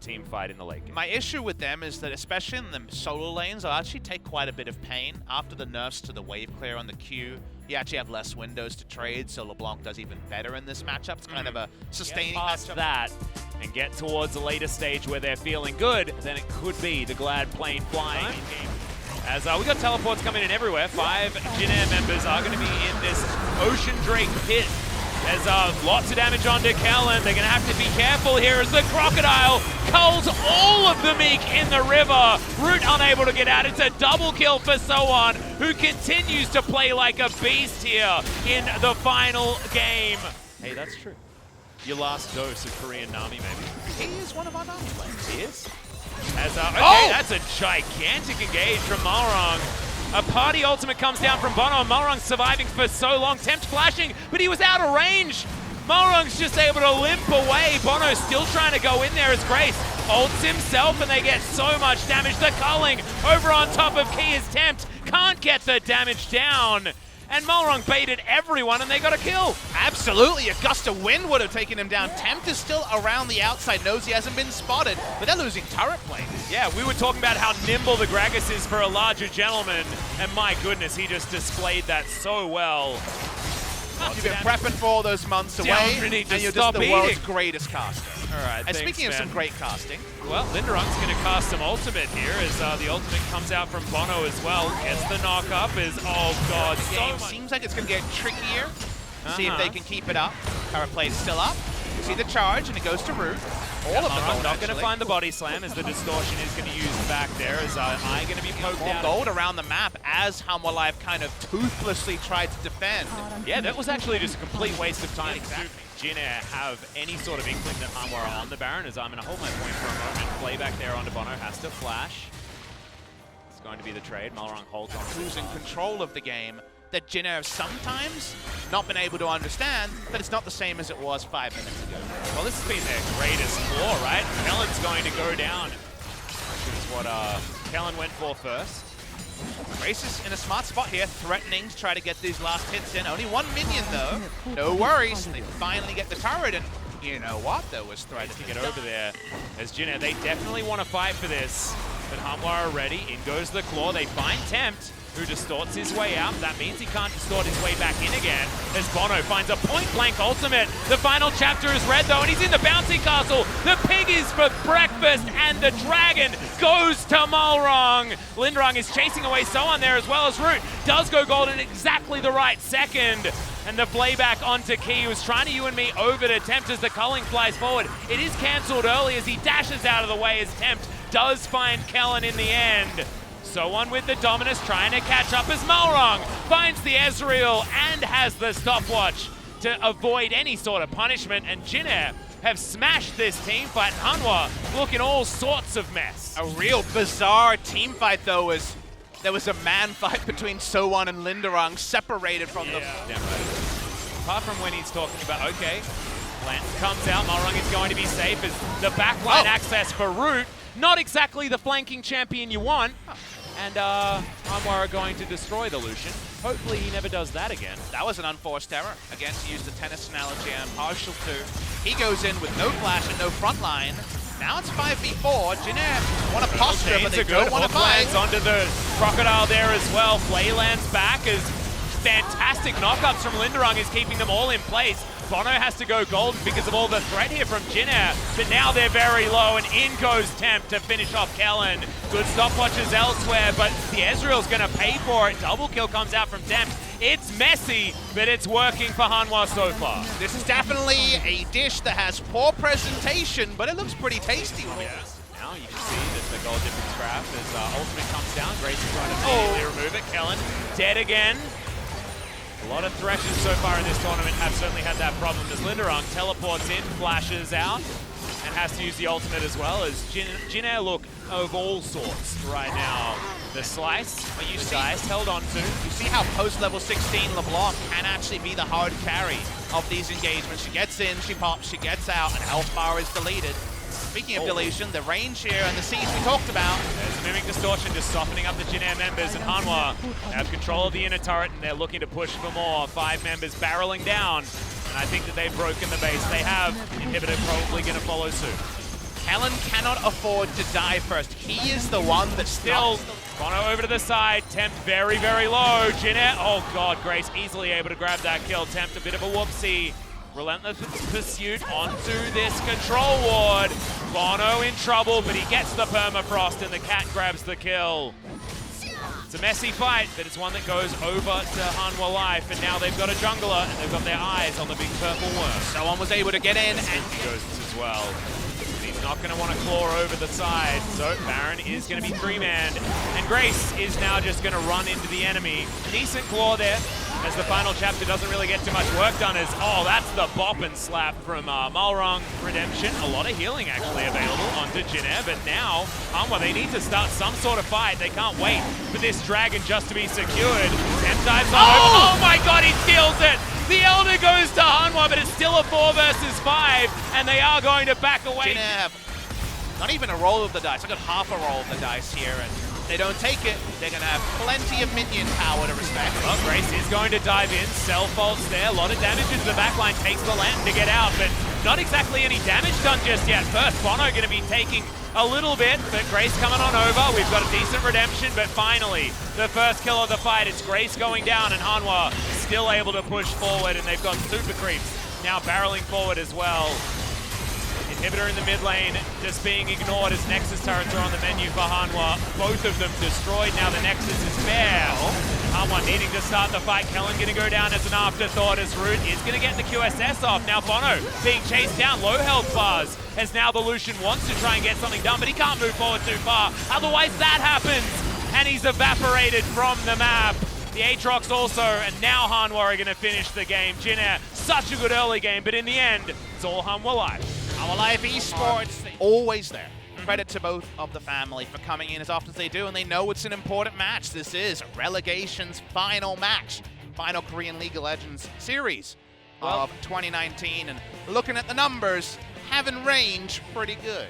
team fight in the late game. My issue with them is that, especially in the solo lanes, I actually take quite a bit of pain. After the nerfs to the wave clear on the Q, you actually have less windows to trade, so LeBlanc does even better in this matchup. It's kind of a sustaining past matchup. that and get towards a later stage where they're feeling good, then it could be the Glad plane flying in-game. As we got teleports coming in everywhere. 5 Jin Air members are going to be in this Ocean Drake pit. There's lots of damage onto Kellen. They're going to have to be careful here as the Crocodile culls all of the Meek in the river. Root unable to get out. It's a double kill for Soan, who continues to play like a beast here in the final game. Hey, that's true. Your last dose of Korean Nami, maybe. He is one of our Nami players. He is. As, okay, that's a gigantic engage from Malrong. A party ultimate comes down from Bono. Malrong surviving for so long. Tempt flashing, but he was out of range. Malrong's just able to limp away. Bono still trying to go in there as Grace ults himself, and they get so much damage. The culling over on top of Key is Tempt. Can't get the damage down. And Malrong baited everyone, and they got a kill. Absolutely, a gust of wind would have taken him down. Tempt is still around the outside, knows he hasn't been spotted, but they're losing turret planes. Yeah, we were talking about how nimble the Gragas is for a larger gentleman, and my goodness, he just displayed that so well. You've been prepping for all those months away, and you're just the world's greatest caster. All right, and thanks, speaking of man. some great casting, well, Linderung's going to cast some ultimate here as the ultimate comes out from Bono as well. Gets the knock up as, oh god, the game seems like it's going to get trickier. See if they can keep it up. Turret plate's still up. You see the charge, and it goes to Root. All of them not going to find the body slam as the distortion is going to use back there. As I going to be poked more out. Gold around the map as Hanwha Live kind of toothlessly tried to defend. Yeah, that was actually just a complete waste of time. Exactly. Jin Air have any sort of inkling that Hanwha are on the Baron, as I'm going to hold my point for a moment. Play back there onto Bono, has to flash. It's going to be the trade. Malrong holds on. Who's in control of the game that Jin Air have sometimes not been able to understand that it's not the same as it was 5 minutes ago. Well, this has been their greatest flaw, right? Kellen's going to go down. Which is what Kellen went for first. Grace is in a smart spot here, threatening to try to get these last hits in. Only 1 minion though. No worries. They finally get the turret, and you know what? There was threat to get over there. As Jin Air, they definitely want to fight for this. But Hanwha are ready. In goes the claw. They find Tempt, who distorts his way out. That means he can't distort his way back in again. As Bono finds a point-blank ultimate. The final chapter is red though, and he's in the bouncy castle. The pig is for breakfast, and the dragon goes to Malrong. Linderung is chasing away Soan there as well as Root. Does go gold in exactly the right second. And the playback onto Key, who's trying to you and me over to Tempt as the culling flies forward. It is cancelled early as he dashes out of the way as Tempt does find Kellen in the end. Soan with the Dominus trying to catch up as Malrong finds the Ezreal and has the stopwatch to avoid any sort of punishment. And Jin Air have smashed this team fight. Hanwha looking all sorts of mess. A real bizarre team fight though was there was a man fight between Soan and Linderung separated from the... Damn right. Apart from when he's talking about, okay, Lance comes out, Malrong is going to be safe as the backline access for Root. Not exactly the flanking champion you want. And Hanwha are going to destroy the Lucian. Hopefully he never does that again. That was an unforced error. Again, to use the tennis analogy I'm partial to. He goes in with no flash and no front line. Now it's 5v4. Jin Air want to posture, but they don't want to fight. Onto the Crocodile there as well. Flay lands back as fantastic knockups from Linderung is keeping them all in place. Bono has to go gold because of all the threat here from Jin Air, but now they're very low, and in goes Tempt to finish off Kellen. Good stopwatches elsewhere, but the Ezreal's going to pay for it. Double kill comes out from Tempt. It's messy, but it's working for Hanwha so far. This is definitely a dish that has poor presentation, but it looks pretty tasty. Now you can see that the gold difference graph as ultimate comes down. Grace is trying to immediately remove it. Kellen dead again. A lot of Threshers so far in this tournament have certainly had that problem as Linderung teleports in, flashes out, and has to use the ultimate as well as Jin Air look of all sorts right now. The slice, but you see, held on to. You see how post-level 16 LeBlanc can actually be the hard carry of these engagements. She gets in, she pops, she gets out, and health bar is deleted. Speaking of deletion, the range here and the siege we talked about. There's a Mimic Distortion just softening up the Jin Air members, and Hanwha have control of the inner turret, and they're looking to push for more. 5 members barreling down, and I think that they've broken the base. They have. Inhibitor probably going to follow suit. Kellen cannot afford to die first. He is the one that's Still, Bono over to the side. Tempt very, very low. Jeanette, oh god, Grace easily able to grab that kill. Tempt a bit of a whoopsie. Relentless pursuit onto this control ward. Bono in trouble, but he gets the permafrost and the cat grabs the kill. It's a messy fight, but it's one that goes over to Hanwha Life, and now they've got a jungler, and they've got their eyes on the big purple worm. Someone was able to get in, and Ghosts as well. He's not going to want to claw over the side, so Baron is going to be three-manned, and Grace is now just going to run into the enemy. Decent claw there, as the final chapter doesn't really get too much work done. As that's the bop and slap from Malrong Redemption. A lot of healing actually available onto Jin'e, but now Hanwha, they need to start some sort of fight. They can't wait for this dragon just to be secured. Tempt dives on over. Oh my god, he steals it! The Elder goes to Hanwha, but it's still a 4 versus 5, and they are going to back away. Jin'e have not even a roll of the dice. I got half a roll of the dice here, and they don't take it. They're going to have plenty of minion power to respect. Well, Grace is going to dive in. Self-ults there. A lot of damage into the backline. Takes the lantern to get out, but not exactly any damage done just yet. First, Bono going to be taking a little bit, but Grace coming on over. We've got a decent redemption, but finally, the first kill of the fight. It's Grace going down, and Hanwha still able to push forward, and they've got super creeps now barreling forward as well. Inhibitor in the mid lane just being ignored as Nexus turrets are on the menu for Hanwha. Both of them destroyed. Now the Nexus is bare. Hanwha needing to start the fight. Kellen going to go down as an afterthought as Root is going to get the QSS off. Now Bono being chased down. Low health bars as now the Lucian wants to try and get something done, but he can't move forward too far. Otherwise that happens, and he's evaporated from the map. The Aatrox also, and now Hanwha are going to finish the game. Jin'e, such a good early game, but in the end, it's all Hanwha Life. Hanwha Life Esports, always there. Credit to both of the family for coming in as often as they do, and they know it's an important match. This is Relegation's final match, final Korean League of Legends series of 2019, and looking at the numbers, having range pretty good.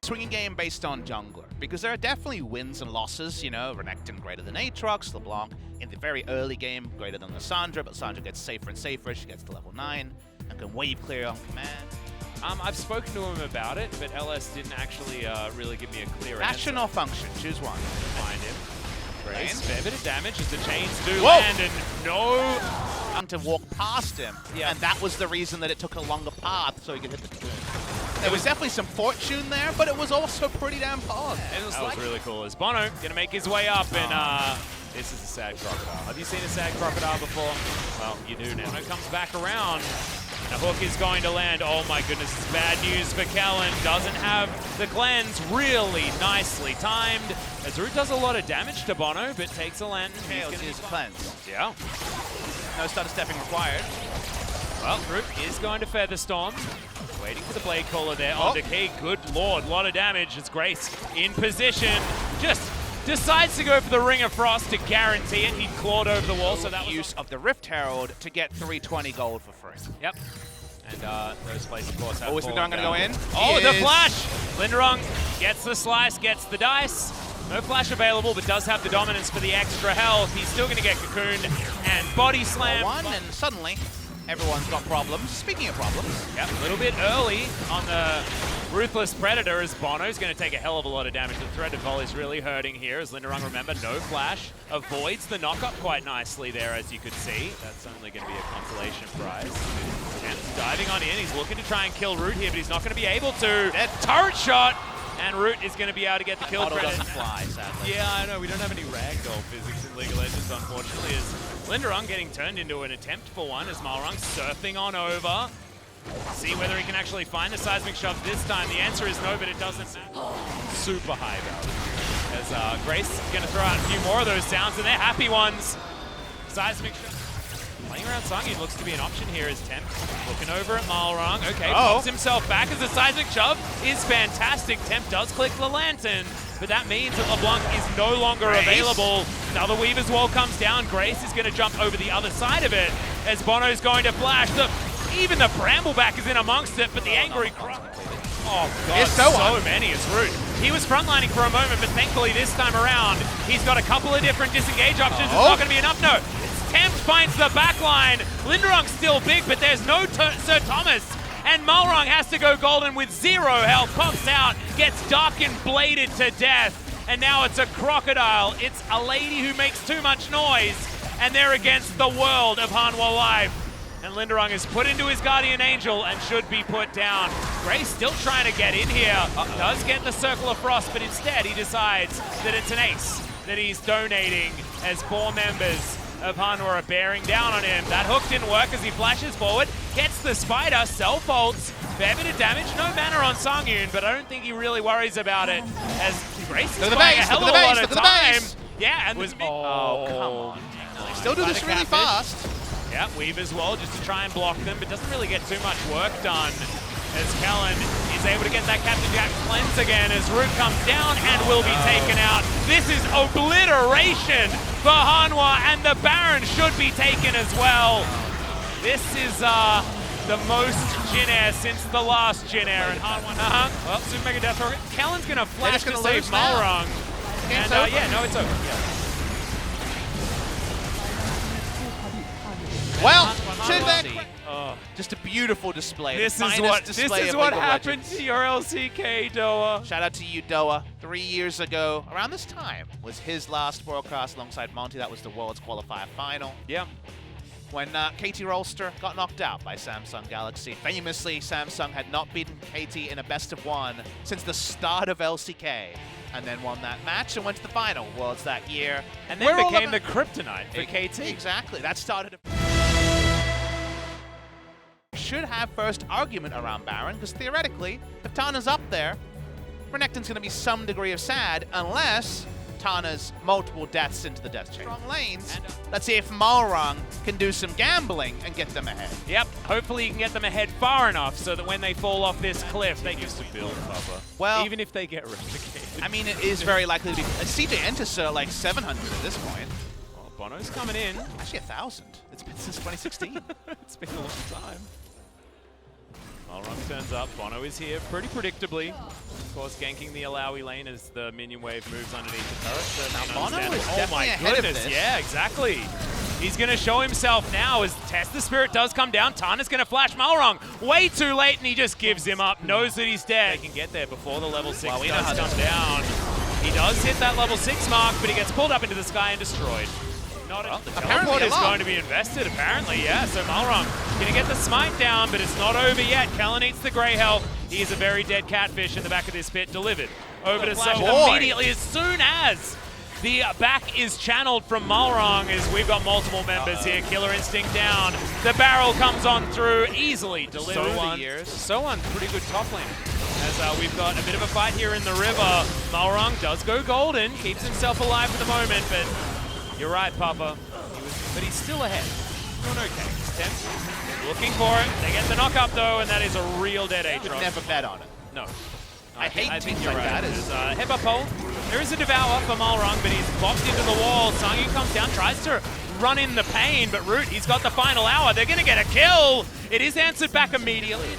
Swinging game based on jungler, because there are definitely wins and losses, you know, Renekton greater than Aatrox, LeBlanc in the very early game greater than Lissandra, but Lissandra gets safer and safer, she gets to level 9 and can wave clear on command. I've spoken to him about it, but LS didn't actually really give me a clear Action answer. or function, choose one. Find him. Grace, fair bit of damage as the chains do Whoa. land, and no... To walk past him, and that was the reason that it took a longer path so he could hit the tomb. There was definitely some fortune there, but it was also pretty damn fog. That was really cool. As Bono gonna make his way up, and this is a sad crocodile. Have you seen a sad crocodile before? Well, you do now. When it comes back around, the hook is going to land. Oh my goodness, it's bad news for Kellen. Doesn't have the cleanse really nicely timed. As Root does a lot of damage to Bono, but takes a lantern. He's going to use cleanse. Yeah. No stutter stepping required. Well, Root is going to Featherstorm. Waiting for the Blade Caller there on Decay. Good lord, a lot of damage as Grace in position. Just decides to go for the Ring of Frost to guarantee it. He clawed over the wall, so that was use of the Rift Herald to get 320 gold for free. Yep. And those plays, of course, have is Linderong going to go in? Oh, the flash! Linderong gets the slice, gets the dice. No flash available, but does have the dominance for the extra health. He's still going to get cocooned and body slam. One, and suddenly everyone's got problems. Speaking of problems. Yep, a little bit early on the Ruthless Predator as Bono's going to take a hell of a lot of damage. The threaded volley's really hurting here as Linderong, remember, no flash. Avoids the knock-up quite nicely there, as you could see. That's only going to be a consolation prize. And diving on in, he's looking to try and kill Root here, but he's not going to be able to. That turret shot! And Root is going to be able to get the kill credit. Doesn't fly, sadly. Yeah, I know. We don't have any ragdoll physics in League of Legends, unfortunately. As Linderong getting turned into an attempt for one, as Malrong surfing on over. See whether he can actually find the seismic shove this time. The answer is no, but it doesn't matter. Super high value. As Grace is going to throw out a few more of those sounds, and they're happy ones. Seismic shove. Playing around Sangi looks to be an option here as Tempt. Looking over at Malrong. Okay, pops himself back as the seismic shove is fantastic. Tempt does click the lantern, but that means that LeBlanc is no longer available. Another Weaver's Wall comes down. Grace is going to jump over the other side of it as Bono's going to flash. Even the Brambleback is in amongst it, but the Angry Croc. Oh god, so many as Root. He was frontlining for a moment, but thankfully this time around, he's got a couple of different disengage options. It's not going to be enough. No. Tempt finds the back line. Linderong's still big, but there's no Sir Thomas and Malrong has to go golden with 0 health, pops out, gets dark and bladed to death, and now it's a crocodile. It's a lady who makes too much noise, and they're against the world of Hanwha Life. And Linderung is put into his Guardian Angel and should be put down. Gray still trying to get in here. Does get the Circle of Frost, but instead he decides that it's an ace that he's donating as 4 members of Hanwha are bearing down on him. That hook didn't work as he flashes forward, gets the spider, self-ults, fair bit of damage, no mana on Songyun, but I don't think he really worries about it as Grace is buying a hell of a lot of time. Yeah, and was oh, come on. They still do this really fast. Yeah, Weave as well, just to try and block them, but doesn't really get too much work done as Kellen is able to get that Captain Jack cleanse again as Root comes down and will be taken out. This is obliteration for Hanwha, and the Baron should be taken as well. This is the most Jin Air since the last Jin Air, and Hanwha, well, Super Mega Death Rocket. Kellen's gonna flash to save Malrung. And yeah, no, it's over. Yeah. Well, just a beautiful display. This is what happened to your LCK, Doa. Shout out to you, Doa. 3 years ago, around this time, was his last broadcast alongside Monty. That was the World's Qualifier Final. Yeah. When KT Rolster got knocked out by Samsung Galaxy. Famously, Samsung had not beaten KT in a best-of-1 since the start of LCK. And then won that match and went to the final Worlds that year. And then became the kryptonite for KT. Exactly. That started should have first argument around Baron, because theoretically, if Tana's up there, Renekton's going to be some degree of sad, unless Tana's multiple deaths into the death chain. Strong lanes. Let's see if Malrung can do some gambling and get them ahead. Yep, hopefully you can get them ahead far enough so that when they fall off this cliff, they used to build cover. Well, even if they get replicated. I mean, it is very likely to be. CJ Enterser at like 700 at this point. Oh, Bono's coming in. Actually, 1,000. It's been since 2016. It's been a long time. Malrung turns up. Bono is here pretty predictably. Of course, ganking the Alawi lane as the minion wave moves underneath the turret. Now, Bono is definitely ahead of this. Yeah, exactly. He's going to show himself now as Test the Spirit does come down. Tana's going to flash Malrung way too late, and he just gives him up. Knows that he's dead. They can get there before the level 6 does come down. He does hit that level 6 mark, but he gets pulled up into the sky and destroyed. The teleport is going to be invested, apparently, yeah. So Malrung gonna get the smite down, but it's not over yet. Kellen eats the grey health. He is a very dead catfish in the back of this pit, delivered over to Soul immediately as soon as the back is channeled from Malrung, as we've got multiple members here. Killer Instinct down. The barrel comes on through, easily delivered. So1, pretty good top lane. As we've got a bit of a fight here in the river. Malrung does go golden, keeps himself alive for the moment, but you're right, Papa. But he's still ahead. Doing okay. He's 10. Looking for it. They get the knock-up, though, and that is a real dead Aatrox. Would never bet on it. No. I hate think teams you're like right. that. There's a headbutt pole. There is a Devour for Malrung, but he's boxed into the wall. Songyun comes down, tries to run in the pain, but Root, he's got the final hour. They're going to get a kill. It is answered back immediately.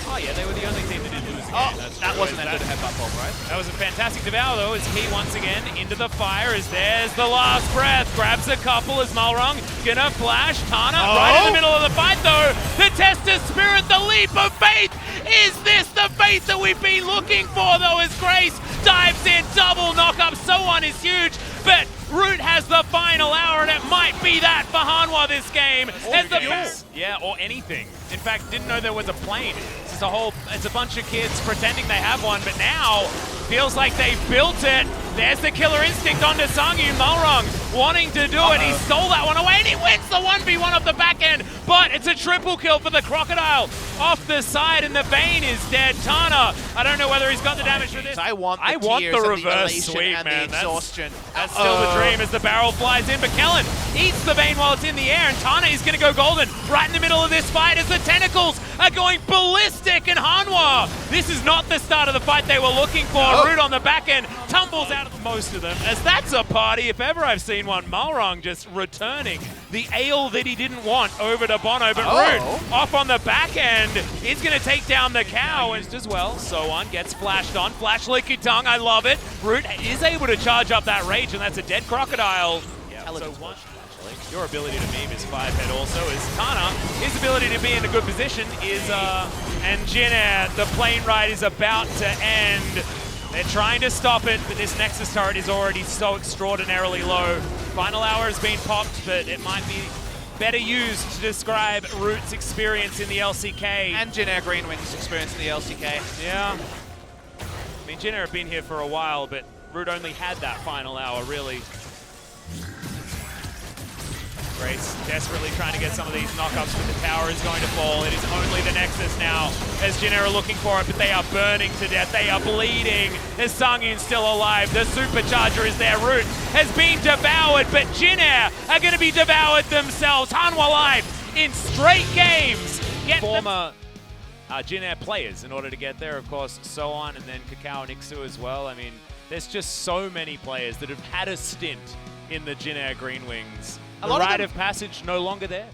Oh, yeah, they were the only team that didn't lose the game. That wasn't that good a headbutt bomb, right? That was a fantastic Devour, though, as he once again into the fire, as there's the last breath. Grabs a couple as Malrung gonna flash. Tana right in the middle of the fight, though. The test of spirit, the leap of faith. Is this the faith that we've been looking for, though, as Grace dives in, double knock-up. So1 is huge, but Root has the final hour, and it might be that for Hanwha this game. Yeah, or anything. In fact, didn't know there was a plane. It's a bunch of kids pretending they have one, but now feels like they've built it. There's the Killer Instinct onto Songyun. Malrung wanting to do it. He stole that one away, and he wins the 1v1 off the back end, but it's a triple kill for the Crocodile. Off the side, and the Bane is dead. Tana, I don't know whether he's got the damage for this. I want the reverse sweep, and man. the exhaustion. That's still the dream as the barrel flies in, but Kellen eats the Bane while it's in the air, and Tana is going to go golden right in the middle of this fight as the tentacles are going ballistic, and Hanwha, this is not the start of the fight they were looking for. Root on the back end tumbles out of most of them, as that's a party if ever I've seen one. Malrung just returning the ale that he didn't want over to Bono, but Root off on the back end is going to take down the cow as well. So1 gets flashed on, flash licky tongue, I love it. Root is able to charge up that rage, and that's a dead Crocodile. Yeah, so your ability to meme is 5-head also, as Tana his ability to be in a good position is, and Jin Air, the plane ride is about to end. They're trying to stop it, but this Nexus turret is already so extraordinarily low. Final hour has been popped, but it might be better used to describe Root's experience in the LCK. And Jin Air Green Wings experience in the LCK. Yeah. I mean, Jin Air have been here for a while, but Root only had that final hour, really. Grace desperately trying to get some of these knockups, but the tower is going to fall. It is only the Nexus now as Jin Air are looking for it, but they are burning to death. They are bleeding. There's Sungin still alive. The supercharger is there. Root has been devoured, but Jin Air are going to be devoured themselves. Hanwha live in straight games. Former Jin Air players in order to get there, of course, So-On and then Kakao and Ixu as well. I mean, there's just so many players that have had a stint in the Jin Air Green Wings. The rite of passage no longer there.